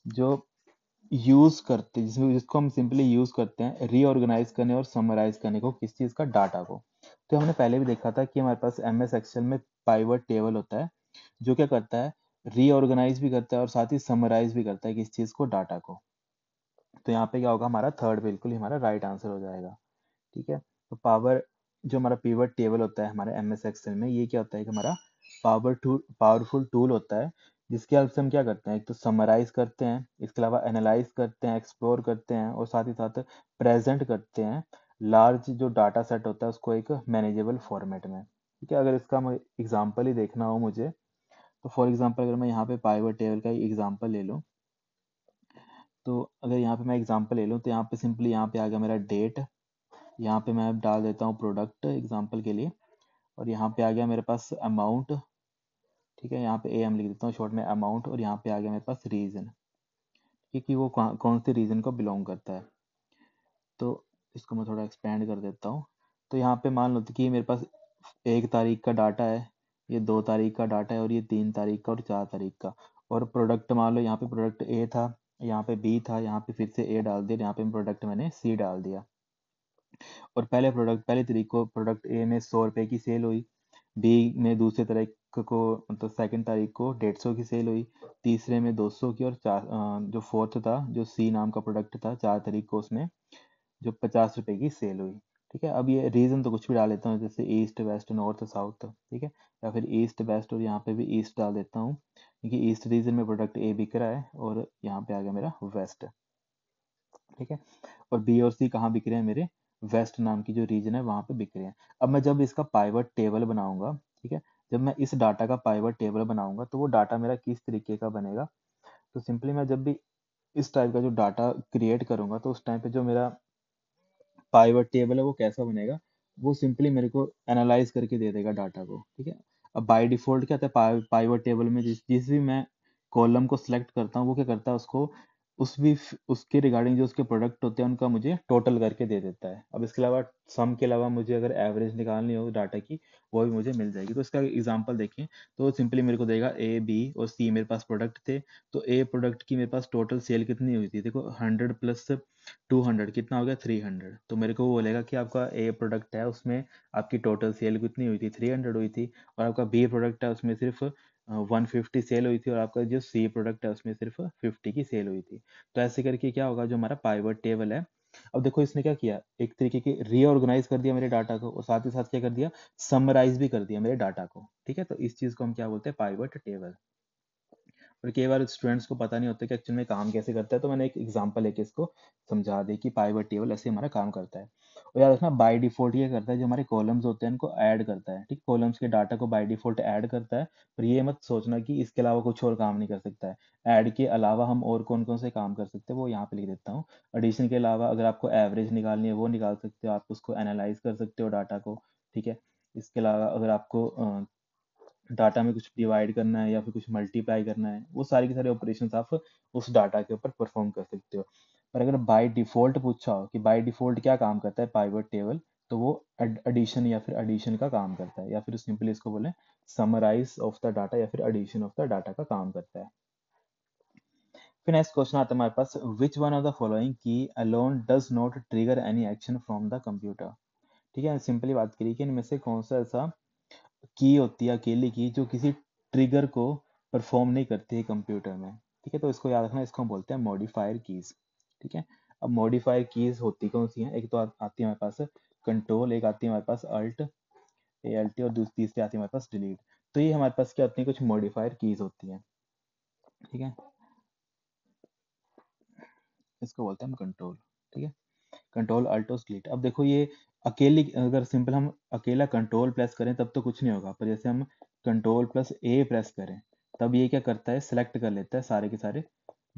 जो यूज करते हैं, जिसमें जिसको हम सिंपली यूज करते हैं रीऑर्गेनाइज करने और समराइज करने को, किस चीज का, डाटा को। तो हमने पहले भी देखा था कि हमारे पास MS एक्सेल में पाइवट टेबल होता है, जो क्या करता है, रीऑर्गेनाइज भी करता है और साथ ही समराइज भी करता है किस चीज को, डाटा को। तो यहाँ पे क्या होगा, हमारा थर्ड बिल्कुल ही हमारा राइट आंसर हो जाएगा। ठीक है, तो पावर जो हमारा पिवट टेबल होता है हमारे MS एक्सेल में, ये क्या होता है कि हमारा पावरफुल टूल होता है, जिसकी हेल्प से हम क्या करते हैं, एक तो समराइज करते हैं, इसके अलावा एनालाइज करते हैं, एक्सप्लोर करते हैं, और साथ ही साथ प्रेजेंट करते हैं लार्ज जो डाटा सेट होता है उसको एक मैनेजेबल फॉर्मेट में। ठीक है, अगर इसका एग्जाम्पल ही देखना हो मुझे, तो फॉर एग्जाम्पल अगर मैं यहाँ पे पाइवट टेबल का एग्जाम्पल ले लूँ, तो अगर यहाँ पे मैं एग्जाम्पल ले लूँ, तो यहाँ पे सिंपली यहाँ पे आ गया मेरा डेट, यहाँ पे मैं डाल देता हूँ प्रोडक्ट एग्जाम्पल के लिए, और यहाँ पे आ गया मेरे पास अमाउंट। ठीक है, यहाँ पे AM लिख देता हूँ शॉर्ट में, अमाउंट, और यहाँ पे आ गया मेरे पास रीजन, क्योंकि वो कौन से रीजन को बिलोंग करता है। तो इसको मैं थोड़ा एक्सपेंड कर देता हूँ। तो यहाँ पे मान लो कि मेरे पास 1 तारीख का डाटा है, ये 2 तारीख का डाटा है, और ये 3 तारीख का और 4 तारीख का। और प्रोडक्ट मान लो यहाँ पे प्रोडक्ट A था, यहाँ पे B था, यहाँ पे फिर से A डाल दिया, यहाँ पे प्रोडक्ट मैंने C डाल दिया। और पहले तारीख को प्रोडक्ट ए में 100 रुपए की सेल हुई, बी में दूसरे तारीख को, मतलब सेकंड तारीख को 150 की सेल हुई, तीसरे में 200 की, और जो फोर्थ था, जो सी नाम का प्रोडक्ट था, 4 तारीख को उसमें जो 50 रुपए की सेल हुई। ठीक है। अब ये रीजन तो कुछ भी डाल देता हूँ, जैसे ईस्ट वेस्ट नॉर्थ साउथ, ठीक है, या फिर ईस्ट वेस्ट, और यहाँ पे भी ईस्ट डाल देता हूँ क्योंकि ईस्ट रीजन में प्रोडक्ट ए बिक रहा है और यहाँ पे आ गया मेरा वेस्ट, ठीक है। और बी और सी कहाँ बिक रहे हैं मेरे, वेस्ट नाम की जो रीजन है वहां पे बिक रहे हैं। अब मैं जब इसका पाइवट टेबल बनाऊंगा, ठीक है, जब मैं इस डाटा का पाइवट टेबल बनाऊंगा तो वो डाटा मेरा किस तरीके का बनेगा, तो सिंपली मैं जब भी इस टाइप का जो डाटा क्रिएट करूंगा तो उस टाइम पे जो मेरा पाइवट टेबल है वो कैसा बनेगा, वो सिंपली मेरे को एनालाइज करके दे देगा डाटा को, ठीक है। अब बाय डिफॉल्ट क्या होता है, पाइवट टेबल में जिस जिस भी मैं कॉलम को सिलेक्ट करता हूँ वो क्या करता है, उसको उसके रिगार्डिंग जो उसके प्रोडक्ट होते हैं उनका मुझे टोटल करके दे देता है। अब इसके अलावा सम के अलावा मुझे अगर एवरेज निकालनी हो डाटा की, वो भी मुझे मिल जाएगी। तो इसका एग्जांपल देखें तो सिंपली मेरे को देगा ए बी और सी मेरे पास प्रोडक्ट थे। तो ए प्रोडक्ट की मेरे पास टोटल सेल कितनी हुई थी, देखो 100 प्लस 200 कितना हो गया 300। तो मेरे को वो बोलेगा कि आपका ए प्रोडक्ट है उसमें आपकी टोटल सेल कितनी हुई थी, 300 हुई थी, और आपका बी प्रोडक्ट है उसमें सिर्फ 150 सेल हुई थी, और आपका जो सी प्रोडक्ट है उसमें सिर्फ 50 की सेल हुई थी। तो ऐसे करके क्या होगा, जो हमारा पाइवट टेबल है, अब देखो इसने क्या किया, एक तरीके की रीऑर्गेनाइज कर दिया मेरे डाटा को, और साथ ही साथ क्या कर दिया, समराइज भी कर दिया मेरे डाटा को, ठीक है। तो इस चीज को हम क्या बोलते हैं, पाइवट टेबल। और कई बार स्टूडेंट्स को पता नहीं होता कि एक्चुअल में काम कैसे करता है, तो मैंने एक एग्जांपल लेके इसको समझा दी कि पाइवट टेबल ऐसे हमारा काम करता है। और याद रखना बाय डिफॉल्ट ये करता है, जो हमारे कॉलम्स होते हैं उनको ऐड करता है, ठीक, कॉलम्स के डाटा को बाय डिफॉल्ट ऐड करता है। पर ये मत सोचना कि इसके अलावा कुछ और काम नहीं कर सकता है। ऐड के अलावा हम और कौन कौन से काम कर सकते हैं वो यहाँ पे लिख देता हूँ। एडिशन के अलावा अगर आपको एवरेज निकालनी है वो निकाल सकते हो, आप उसको एनालाइज कर सकते हो डाटा को, ठीक है। इसके अलावा अगर आपको डाटा में कुछ डिवाइड करना है या फिर कुछ मल्टीप्लाई करना है, वो सारी की सारी ऑपरेशन आप उस डाटा के ऊपर परफॉर्म कर सकते हो। पर अगर बाय डिफॉल्ट पूछा हो कि बाय डिफॉल्ट क्या काम करता है पाइवट टेबल, तो वो एडिशन या फिर एडिशन का काम करता है, या फिर सिंपली इसको बोले समराइज ऑफ द डाटा या फिर एडिशन ऑफ द डाटा का काम करता है। फिर नेक्स्ट क्वेश्चन आता है हमारे पास, which one of the following key alone does not trigger any action from the computer, ठीक है। सिंपली बात करिए कि इनमें से कौन सा ऐसा की होती है अकेली की जो किसी ट्रिगर को परफॉर्म नहीं करती है कंप्यूटर में, ठीक है। तो इसको याद रखना, इसको हम बोलते हैं मॉडिफायर कीज, ठीक है। अब मॉडिफायर कीज होती कौन सी हैं, एक तो आती है हमारे पास कंट्रोल, एक आती है हमारे पास अल्ट ALT, और दूसरी तीसरी आती है हमारे पास डिलीट। तो ये हमारे पास क्या होती है, कुछ मॉडिफायर कीज होती हैं, ठीक है। इसको बोलते हैं हम कंट्रोल, ठीक है। कंट्रोल अल्ट और डिलीट। अब देखो ये अकेली, अगर सिंपल हम अकेला कंट्रोल प्रेस करें तब तो कुछ नहीं होगा, पर जैसे हम कंट्रोल प्लस ए प्रेस करें तब ये क्या करता है, सिलेक्ट कर लेता है सारे के सारे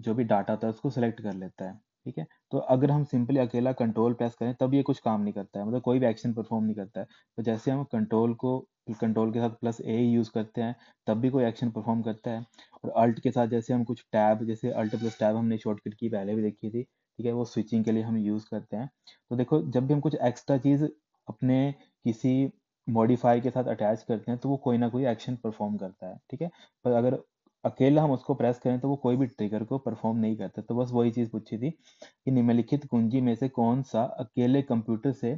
जो भी डाटा होता है उसको सिलेक्ट कर लेता है, ठीक है। तो अगर हम सिंपली अकेला कंट्रोल प्रेस करें तब ये कुछ काम नहीं करता है, मतलब कोई भी एक्शन परफॉर्म नहीं करता है। तो जैसे हम कंट्रोल के साथ प्लस ए यूज करते हैं तब भी कोई एक्शन परफॉर्म करता है। और अल्ट के साथ जैसे हम कुछ टैब, जैसे अल्ट प्लस टैब हमने शॉर्टकट की पहले भी देखी थी, ठीक है, वो स्विचिंग के लिए हम यूज करते हैं। तो देखो जब भी हम कुछ एक्स्ट्रा चीज अपने किसी मॉडिफायर के साथ अटैच करते हैं तो वो कोई ना कोई एक्शन परफॉर्म करता है, ठीक है। पर अगर अकेला हम उसको प्रेस करें तो वो कोई भी ट्रिगर को परफॉर्म नहीं करता। तो बस वही चीज पूछी थी कि निम्नलिखित कुंजी में से कौन सा अकेले कंप्यूटर से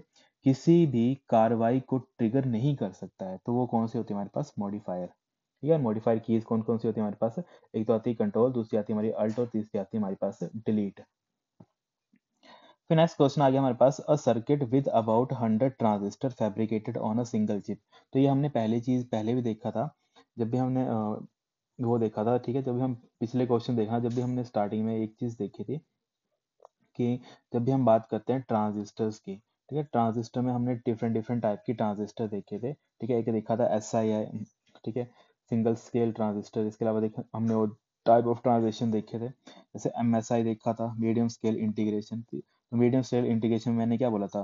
किसी भी कार्रवाई को ट्रिगर नहीं कर सकता है, तो वो कौन सी होती है हमारे पास, मॉडिफायर, ठीक है। मॉडिफायर कीज कौन कौन सी होती है हमारे पास, एक तो आती है कंट्रोल, दूसरी आती है हमारी अल्ट, और तीसरी आती है हमारे पास डिलीट। फिर नेक्स्ट क्वेश्चन आ गया हमारे पास, a circuit with about 100 transistor fabricated on a single chip. तो ये हमने पहले भी देखा था, जब भी हमने वो देखा था, ठीक है। जब भी हम पिछले क्वेश्चन देखा, जब भी हमने स्टार्टिंग में एक चीज देखी थी कि जब भी हम बात करते हैं ट्रांजिस्टर्स की, ठीक है, ट्रांजिस्टर में हमने डिफरेंट डिफरेंट टाइप की ट्रांजिस्टर देखे थे, ठीक है। एक देखा था SII, ठीक है, सिंगल स्केल ट्रांजिस्टर। इसके अलावा देखा हमने वो टाइप ऑफ ट्रांजिस्टर देखे थे, जैसे MSI देखा था, मीडियम स्केल इंटीग्रेशन। तो मीडियम स्केल इंटीग्रेशन में मैंने क्या बोला था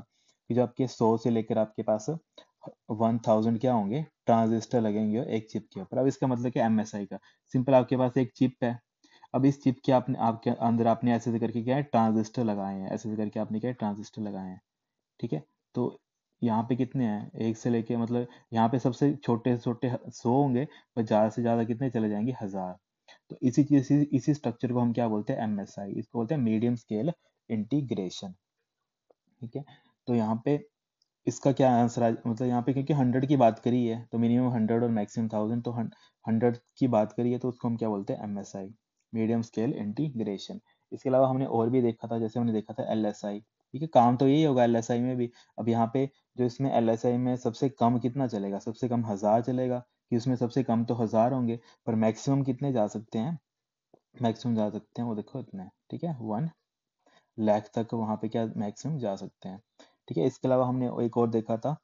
कि जो आपके 100 से लेकर आपके पास 1000 क्या होंगे, ट्रांजिस्टर लगेंगे एक चिप के ऊपर। अब इसका मतलब क्या, MSI का सिंपल, आपके पास एक चिप है, अब इस चिप के आपने आपके अंदर आपने ऐसे करके क्या है, ट्रांजिस्टर लगाए हैं, ऐसे करके आपने क्या है, ट्रांजिस्टर लगाए हैं, ठीक है। तो यहाँ पे कितने हैं, एक से लेके, मतलब यहाँ पे सबसे छोटे से छोटे 100 होंगे, पर ज्यादा से ज्यादा कितने चले जाएंगे, 1000। तो इसी स्ट्रक्चर को हम क्या बोलते हैं, MSI, इसको बोलते हैं मीडियम स्केल इंटीग्रेशन, ठीक है। तो यहाँ पे इसका क्या आंसर है, मतलब यहाँ पे क्योंकि 100 की बात करी है तो मिनिमम 100 और मैक्सिमम 1000, तो 100 की बात करी है तो उसको हम क्या बोलते हैं, MSI, मीडियम स्केल इंटीग्रेशन। इसके अलावा हमने और भी देखा था, जैसे हमने देखा था LSI, ठीक है, काम तो यही होगा LSI में भी। अब यहाँ पे जो इसमें LSI में सबसे कम कितना चलेगा, सबसे कम 1000 चलेगा, कि उसमें सबसे कम तो 1000 होंगे, पर मैक्सिमम कितने जा सकते हैं, मैक्सिमम जा सकते हैं वो देखो इतने, ठीक है, 1 लाख तक वहाँ पे क्या मैक्सिमम जा सकते हैं, ठीक है। इसके अलावा हमने एक और देखा था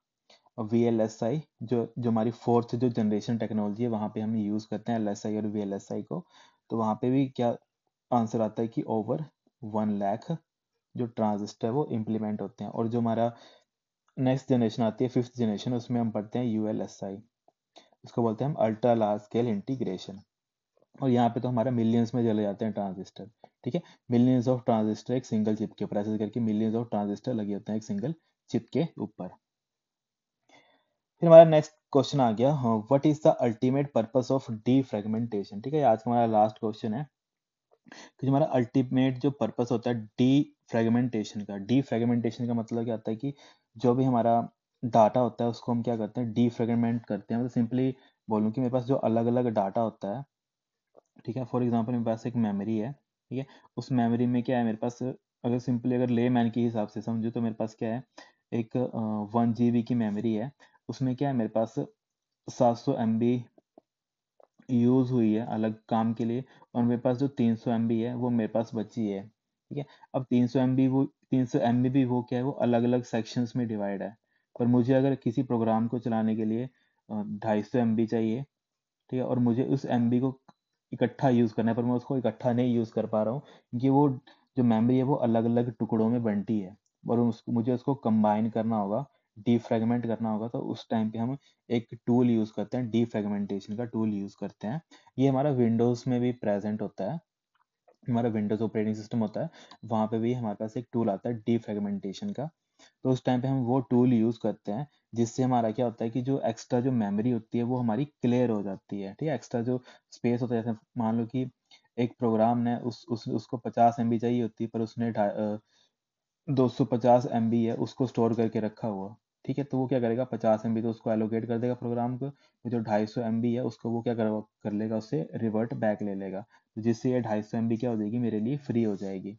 VLSI, जो जो हमारी फोर्थ जो जनरेशन टेक्नोलॉजी है, वहाँ पे हम यूज़ करते हैं LSI और VLSI को। तो वहाँ पे भी क्या आंसर आता है कि ओवर 1 लाख जो ट्रांजिस्टर है वो इम्प्लीमेंट होते हैं। और जो हमारा नेक्स्ट जनरेशन आती है, फिफ्थ जनरेशन, उसमें हम पढ़ते हैं ULSI, उसको बोलते हैं हम अल्ट्रा लार्ज स्केल इंटीग्रेशन। और यहाँ पे तो हमारा मिलियंस में चले जाते हैं ट्रांजिस्टर, ठीक है, मिलियंस ऑफ ट्रांजिस्टर एक सिंगल चिप के ऊपर, ऐसे करके मिलियंस ऑफ ट्रांजिस्टर लगे होते हैं एक सिंगल चिप के ऊपर। फिर हमारा नेक्स्ट क्वेश्चन आ गया, what is the ultimate purpose of defragmentation, ठीक है, आज का हमारा लास्ट क्वेश्चन है कि जो हमारा अल्टीमेट जो पर्पस होता है डीफ्रेगमेंटेशन का मतलब क्या होता है कि जो भी हमारा डाटा होता है उसको हम क्या करते हैं, डीफ्रेगमेंट करते हैं। मतलब सिंपली बोलूँ कि मेरे पास जो अलग अलग डाटा होता है, ठीक है, फॉर एग्जांपल मेरे पास एक मेमोरी है, ठीक है, उस मेमोरी में क्या है मेरे पास, अगर सिंपली अगर ले मैन के हिसाब से समझो तो मेरे पास क्या है, एक 1 GB की मेमोरी है, उसमें क्या है मेरे पास 700 MB यूज हुई है अलग काम के लिए, और मेरे पास जो 300 MB है वो मेरे पास बची है, ठीक है। अब 300 MB वो 300 MB भी वो क्या है, वो अलग अलग सेक्शंस में डिवाइड है। पर मुझे अगर किसी प्रोग्राम को चलाने के लिए 250 MB चाहिए, ठीक है, और मुझे उस MB को इकट्ठा यूज करना है, पर मैं उसको इकट्ठा नहीं यूज कर पा रहा हूँ, क्योंकि वो जो मेमोरी है वो अलग अलग टुकड़ों में बंटी है, और मुझे उसको कंबाइन करना होगा, डीफ्रेगमेंट करना होगा। तो उस टाइम पे हम एक टूल यूज करते हैं, डीफ्रेगमेंटेशन का टूल यूज करते हैं। ये हमारा विंडोज में भी प्रेजेंट होता है, हमारा विंडोज ऑपरेटिंग सिस्टम होता है, वहाँ पे भी हमारे पास एक टूल आता है डीफ्रेगमेंटेशन का। तो उस टाइम पे हम वो टूल यूज करते हैं, जिससे हमारा क्या होता है कि जो एक्स्ट्रा जो मेमोरी होती है वो हमारी क्लियर हो जाती है, ठीक है। एक्स्ट्रा जो स्पेस होता है, जैसे मान लो कि एक प्रोग्राम ने उसको 50 MB चाहिए होती है, पर उसने 250 MB है उसको स्टोर करके रखा हुआ, ठीक है, तो वो क्या करेगा, 50 MB तो उसको एलोकेट कर देगा प्रोग्राम को, वो जो 250 MB है उसको वो क्या कर लेगा, उससे रिवर्ट बैक ले लेगा, तो जिससे ये 250 MB क्या हो जाएगी, मेरे लिए फ्री हो जाएगी।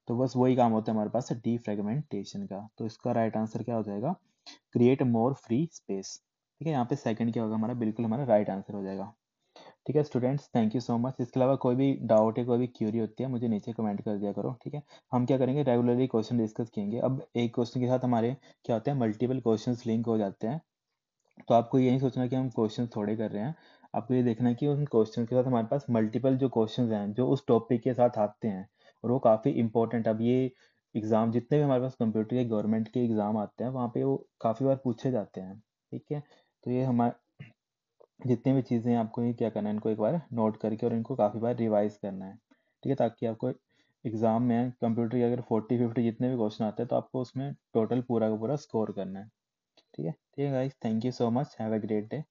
तो बस वही काम होता है हमारे पास डीफ्रेगमेंटेशन का। तो इसका राइट आंसर क्या हो जाएगा, क्रिएट मोर फ्री स्पेस, ठीक है, यहाँ पे सेकंड क्या होगा हमारा, बिल्कुल हमारा राइट आंसर हो जाएगा। ठीक है students, thank you so much. इसके अलावा कोई भी डाउट है, कोई भी क्यूरी होती है, मुझे नीचे कमेंट कर दिया करो, ठीक है। हम क्या करेंगे, रेगुलरली क्वेश्चन डिस्कस करेंगे। अब एक क्वेश्चन के साथ हमारे क्या होते हैं, मल्टीपल क्वेश्चंस लिंक हो जाते हैं। तो आपको ये नहीं सोचना कि हम क्वेश्चन थोड़े कर रहे हैं, आपको ये देखना है कि उन क्वेश्चन के साथ हमारे पास मल्टीपल जो क्वेश्चंस हैं जो उस टॉपिक के साथ आते हैं, और वो काफ़ी इंपॉर्टेंट। अब ये एग्ज़ाम जितने भी हमारे पास कंप्यूटर के गवर्नमेंट के एग्ज़ाम आते हैं, वहाँ पे वो काफ़ी बार पूछे जाते हैं, ठीक है। तो ये हमारे जितनी भी चीज़ें हैं, आपको ये क्या करना है, इनको एक बार नोट करके और इनको काफ़ी बार रिवाइज करना है, ठीक है, ताकि आपको एग्जाम में कंप्यूटर के अगर 40-50 जितने भी क्वेश्चन आते हैं तो आपको उसमें टोटल पूरा का पूरा स्कोर करना है, ठीक है। ठीक है guys, thank you so much, have a great day.